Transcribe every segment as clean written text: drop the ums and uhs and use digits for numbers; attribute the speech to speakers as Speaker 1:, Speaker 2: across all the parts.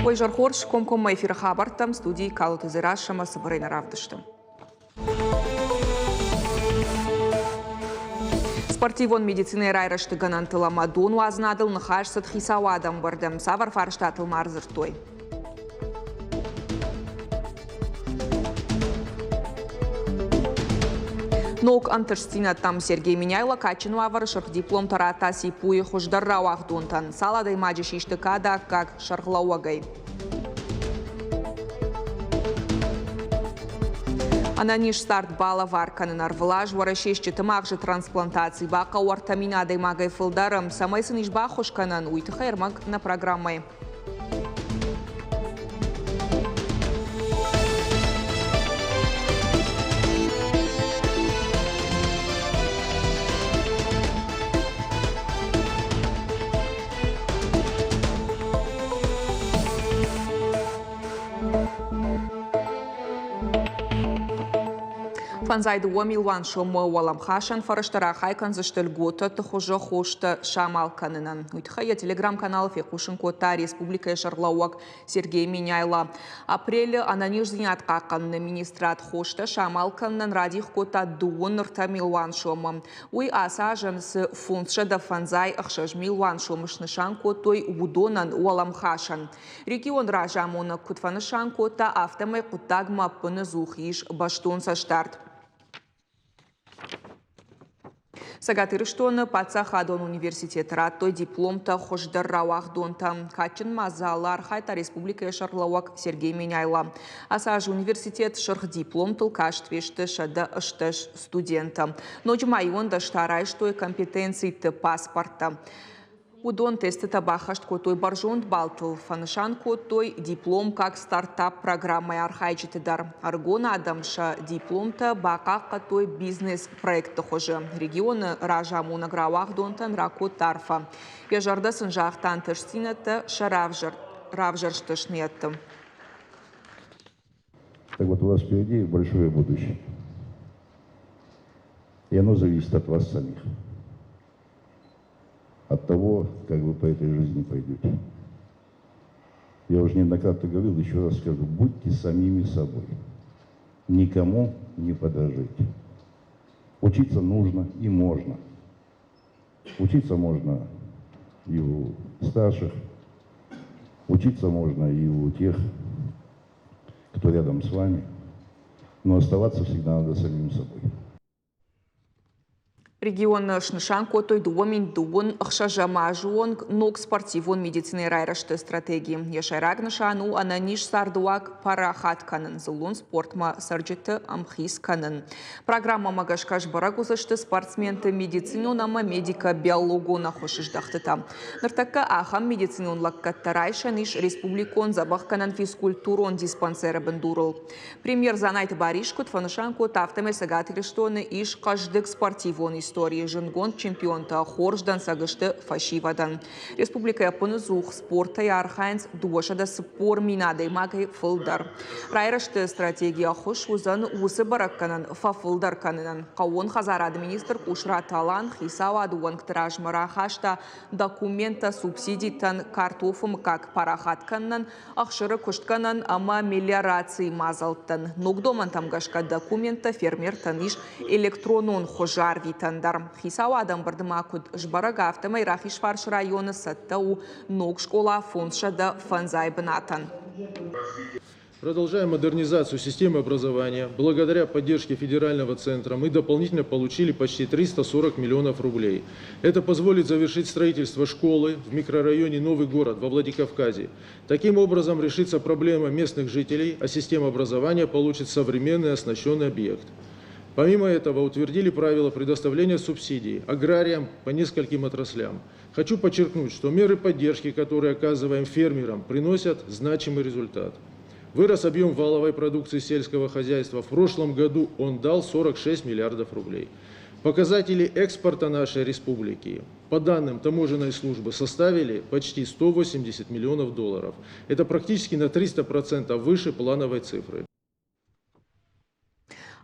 Speaker 1: Ой, жархорш, комком эфир хабартам, студии Калут из Ирашама, Сабарина Равдыштым. Спортивон медицины райрашты ганантыла Мадону азнадыл нахашсат хисавадам бардам савар фарштатыл марзыртой. Нок антырстина там Сергей Миняйло качину аварышырх диплом таратаси пуи хождаррауах донтан. Саладай маджиш иштыкада как шархлауагай. Ананиш старт бала варканын арвылаж, варашешчі тымақ трансплантации бақа уартаминадай магай фылдарым. Самайсын ишба хошканын уйтыха ермак на программай. Фанзайды уамилван шомы уаламхашан фараштара хайкан заштыл гота тахожа хошта шамалканынан. Уйтхая телеграм-канал фекушин кота республика Шарлауак Сергей Миняйло. Апрель ананиш зинятқақанны министрат хошта шамалканнан радих кота дуын ртамилван шомы. Уй асажан с функша да фанзай ахшажмилван шомышнышан котой удонан уаламхашан. Регион ражамона кутфанышан кота автомай кутагма пынызухиш баштун со старт. Сагатырыштоны Пацахадон университет раттой дипломта хождаррауах донта. Качын мазалар хайта республика Шарлауак Сергей Миняйло. Асаж университет шарх диплом тылкаштвешті шада ыштыш студента. Ночмайон да штарайштой компетенции ты паспорта. Удон тесты табахашт котой баржонт балтыл фанышан котой диплом как стартап программой архайчитыдар. Аргона адамша дипломта бака котой бизнес проекты хожи. Регионы ражаму награвах донтан рако тарфа. Ежарда сынжахтан тышсинаты шаравжарштышнетты.
Speaker 2: Так вот, у вас впереди большое будущее. И оно зависит от вас самих. От того, как вы по этой жизни пойдете. Я уже неоднократно говорил, еще раз скажу, будьте самими собой. Никому не подражайте. Учиться нужно и можно. Учиться можно и у старших, учиться можно и у тех, кто рядом с вами, но оставаться всегда надо самим собой.
Speaker 1: Регион Шнышан котой дуомин дуон ахшажамажуон ног спортивон медицины райрашты стратегии. Ешайраг нышану ананиш сардуак парахат канын зулун спортма сарджиты амхис канын. Программа магашкаш барагузашты спортсменты медицину нама медика биологу нахошыждахтыта. Нартакка ахам медицинун лаккаттарайша ниш республикон забах канан физкультурон диспансера бендурл. Премьер Занайт Баришкут фанышан кот автоме сагатырыштоны иш каждык спортивон истории жингон чемпионта хорждан сагышты фашивадан. Республика Японызух спорта и архайнс дуашада спор минадой магай фылдар. Райрашты стратегия хош узан усы баракканан фафылдар канынан. Кауон хазарады министр Кушра Талан хисава дуан ктражмара хашта документа субсидийтан картофым как парахатканнан ахшыры куштканан ама мелиорации мазалттан. Ногдоман тамгашка документа фермер таниш электронон хожар витан. Хисава адам бардымакуд жбарага автомай рахиш фарш района саттау ног школа фонша да фанзай бнатан.
Speaker 3: Продолжаем модернизацию системы образования. Благодаря поддержке федерального центра мы дополнительно получили почти 340 миллионов рублей. Это позволит завершить строительство школы в микрорайоне Новый город во Владикавказе. Таким образом решится проблема местных жителей, а система образования получит современный оснащенный объект. Помимо этого утвердили правила предоставления субсидий аграриям по нескольким отраслям. Хочу подчеркнуть, что меры поддержки, которые оказываем фермерам, приносят значимый результат. Вырос объем валовой продукции сельского хозяйства. В прошлом году он дал 46 миллиардов рублей. Показатели экспорта нашей республики, по данным таможенной службы, составили почти 180 миллионов долларов. Это практически на 300% выше плановой цифры.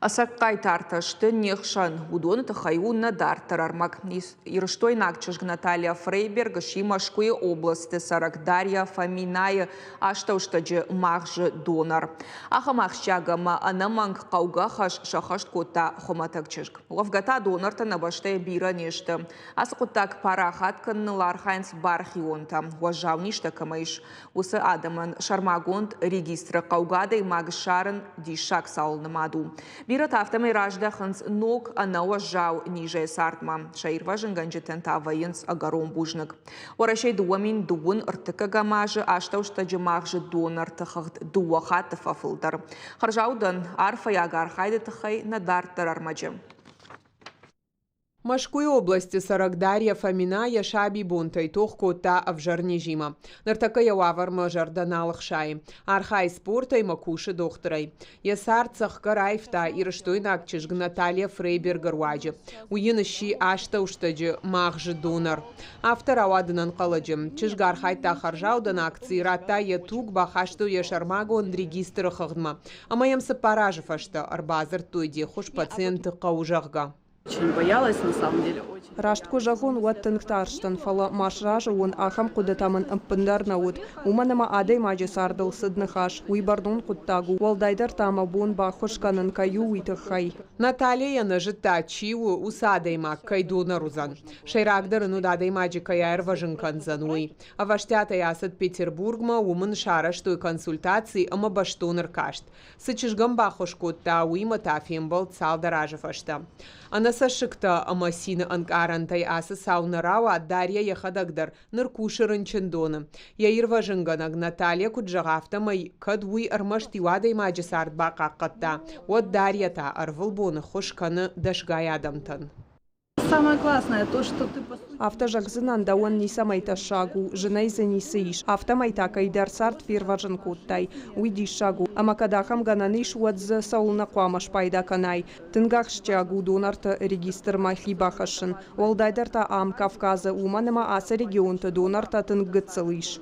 Speaker 1: Асаққай тарташты нехшан удон тахаюнна дартарармак. Ирыштой накчыш Наталья Фрейберг Шимашкуе области Саракдарья Фаминая аштауштаджы мағжы донор. Аха мағшагама анаманг қаугахаш шахашт кота хоматакчышк. Лавгата донорта набаштай бира нешті. Асықуттак парахат кыннылар хайнс бархионта. Важавништа камайш. Усы адаман шармагонд регистры қаугады мағшарын дишак саулнымаду. Бират автомай раждаханс ног анауа жау ниже сартма. Шаир важен ганджетен та военс агаром бужнак. Орашей дуамин дуун ыртыка гамажы аштауштаджы мағжы донор тахагд дуахат тафафылдар. Харжаудан арфай агархайды тахай надартар армаджы.
Speaker 4: Машкуй области Саракдарья Фаминая шаби бунтай тох кота авжарнижима. Нартакая вавар мажарданалых шай. Архай спорта и макуши докторай. Ясарцах карайфта и раштойнак чижг Наталья Фрейбергер ваджи. Уйныши ашта уштаджи махжи донор. Автор авадынан каладжим. Чижг архай та харжаудан акции рата ятуг бахашту яшармагон регистр хагдма. Амаям сапаражи фашта арбазар тойди хуш пациенты каужагга.
Speaker 5: Очень боялась, на самом деле, очень.
Speaker 6: Раштку жагон уаттынктарштан фала маршража он ахам кудатамын ымпындар наут. Уманама адай маджи сардыл сыдныхаш. Уйбардон куттагу. Валдайдар тама бон бахушканын каю уйтыхай.
Speaker 4: Наталья нажита чиу усадай мак кайдонарузан. Шайрагдыр нудадай маджи каяр важынкан зануй. А ваштята ясад Петербургма умын шараштой консультации ама баштоныр кашт. Сычышгам бахушкотта уйма тафием был цалдаража фашта. Анасашыкта амасины анкарантай асы саунарауа Дарья яхадагдар ныркушырын чындоны. Яир важынганаг Наталья куджагафта май кадвуй армаштивадай маджи сард бақаққатта. Вот Дарья та арвылбоны хошканы дашгай адамтан.
Speaker 5: Самое классное то, что ты по сути...
Speaker 6: Автожагзынан да он не самайта шагу, женай за нисыиш. Автомайта кайдар сарт фирважен куттай. Уйди шагу. Амакадахам гананиш уадза саулна куамаш пайда канай. Тынгах щагу донарта регистр махлибахашын. Олдайдарта ам Кавказа уманема аса регионта донарта тынгыцалыш.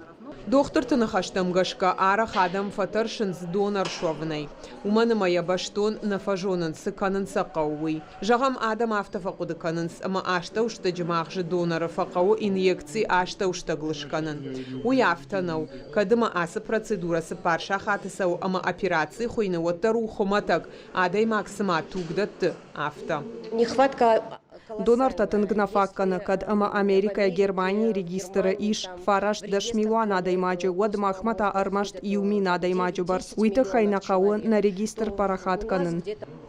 Speaker 4: Доктор тынахаштамгашка ара хадам фатаршин с донор шовнай. Уманы моя баштон нафажонын сыканын сақауый. Жағам адам автофақуды канынс, ама ашта ушта джимахжы донора фақау инъекции ашта ушта глышканын. Уй автанау, кадыма асы процедурасы парша хатысау, ама операции хуйны оттару хоматак, адай максима тугдатты авто.
Speaker 5: Нехватка...
Speaker 6: Донарта тынгнафакканы кад ама Америка и Германия регистры иш фараш дашмилуа надаймаджи уад махмата армашт иуми надаймаджи барс. Уйтыхай нақауы на регистр парахатканын.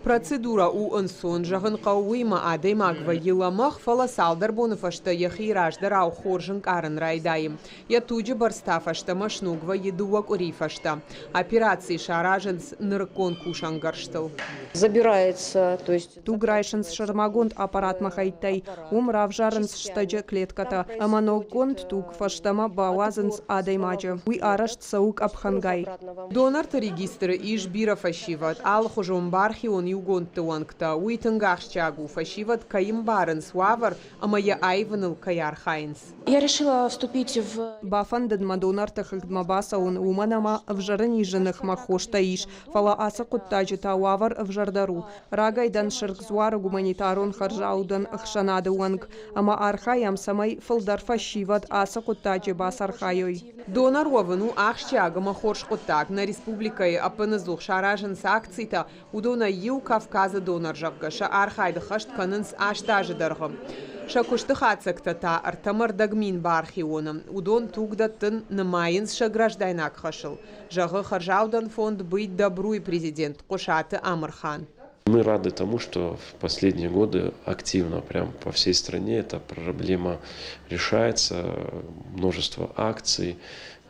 Speaker 4: Процедура у ансон жағын қауыйма адаймагва еламах фаласалдар боныфашта яхираждар ау хоржын карын райдайым. Я туджи барстафашта машнугва едуак урифашта. Операции шараженс ныркон кушангарштыл.
Speaker 5: Забирается, то есть...
Speaker 6: Туграйшенс шармагонд аппарат махайтай. Равжаренс штаджа клетката. Аманогонд туг фаштама бауазенс адаймаджи. Уй арашт саук абхангай.
Speaker 4: Донарта регистры иш бира фашиват. Ал хожом бархион югонты уанкта. Уй тынгахчагу фашиват каим баренс вавар, ама я айваныл каяр хайнс.
Speaker 5: Я решила вступить в...
Speaker 6: Бафандын донарта хыгдмабаса он уманама в жарыниженных махоштаиш. Фала аса куттаджи тауавар в жардару. Рагайдан шыркзуара гуманитарон харжаудан ахшанады уанг. Ама архаям самай фылдар фашиват аса куттаджи бас архайой.
Speaker 4: Донор вавану ахчага махорш куттаг на республикай апанызух шаражен акцита удона ю Кавказа донор жаккаша архайды хашт канынс аштажы даргым. Шакушты хацакта та артамар дагмин бархионом. Удон тугдаттын намайынс шаграждайнак хашыл. Жагы харжаудан фонд быть добруй президент Кушаты Амархан.
Speaker 7: Мы рады тому, что в последние годы активно прям по всей стране эта проблема решается. Множество акций,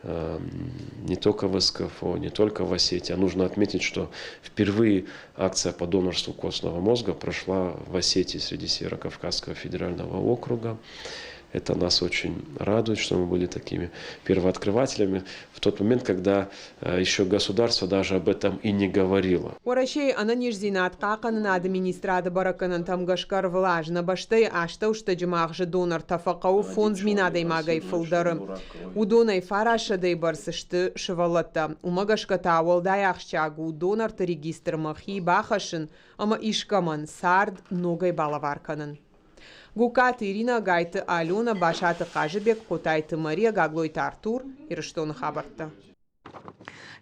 Speaker 7: не только в СКФО, не только в Осетии. А нужно отметить, что впервые акция по донорству костного мозга прошла в Осетии среди Северо-Кавказского федерального округа. Это нас очень радует, что мы были такими первооткрывателями в тот момент, когда еще государство даже об этом и не говорило.
Speaker 4: Урашей ананиш зинат каканын администрада бараканын тамгашкар влажна баштай аштау штаджимахжы донор тафакау фонд зминадай магай фылдары. Удонай фарашадай барсышты шывалатта. Умагашка тауалдай ахшчагу донорты регистр махи бахашын, ама ишкаман сард ногай балаварканын. Гукат Ирина Гайты Алена Башаты Қажыбек Қотайты Мария Гаглойты Артур Ирыштоны хабарты.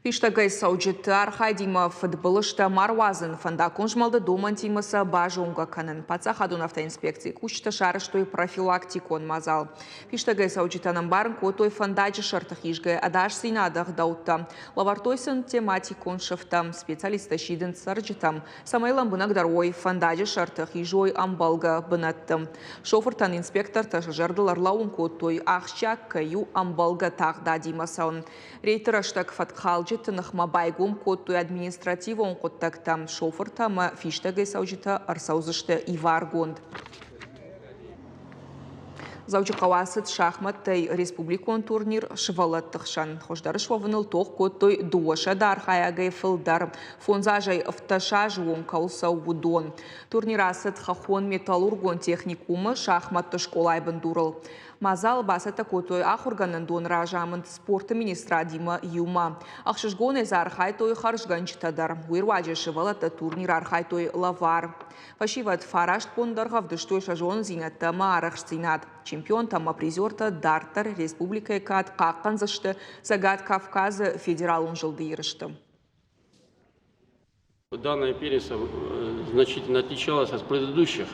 Speaker 1: Фиштагай сауджеты архайдима футболышта Марвазын фанда конжмалды доман тимаса бажонга канын. Паца хадун автоинспекции кучта шарыштой профилактикон мазал. Фиштагай сауджетанын барын котой фандаджи шартых ижгай адаш синадах даутта. Лавартойсын тематикон шыфта специалиста шидын сарджетам. Самайлам бынагдарой фандаджи шартых ижой амбалга бынаттым. Шофыртан инспектор ташжардылар лаун котой ахчак каю амбалга тағда димасаун. Рейтыраштак фатхал нахма байгум котту административон коттактам шофыртама фиштагай саужита арсаузышты иваргонд. Заучы қауасыт шахматтай республикон турнир шывалаттықшан. Хождары швавыныл тоқ коттой дуашадар хаягай фылдар. Фонзажай авташа жуон каусау будон. Турнирасыт хахон металлургон техникумы шахматты школай бандурыл. Мазал басата котой ахурганын донра жамын спорты министра Дима Юма. Ахшышгон эз архайтой харжганчтадар. Уирваджи шывалатта турнир архайтой лавар. Фашиват фарашт пондаргавдыштой шажон зинаттама арахштинат. Чемпион тама призерта Дартар республика Экат Каканзашты Загад Кавказа федералун жылды ерышты.
Speaker 8: Данное первенство значительно отличалось от предыдущих.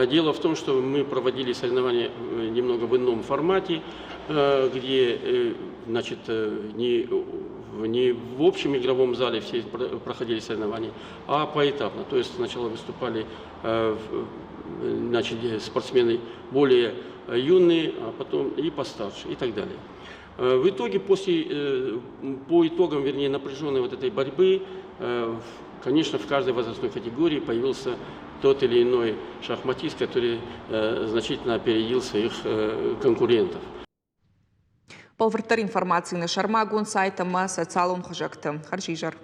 Speaker 8: Дело в том, что мы проводили соревнования немного в ином формате, где, значит, не в общем игровом зале все проходили соревнования, а поэтапно. То есть сначала выступали, значит, спортсмены более юные, а потом и постарше, и так далее. В итоге, по итогам, вернее, напряженной вот этой борьбы, конечно, в каждой возрастной категории появился тот или иной шахматист, который значительно опередил своих конкурентов.
Speaker 1: Полвертар информации на Шармагун сайтама социалун хожакты. Харжижар.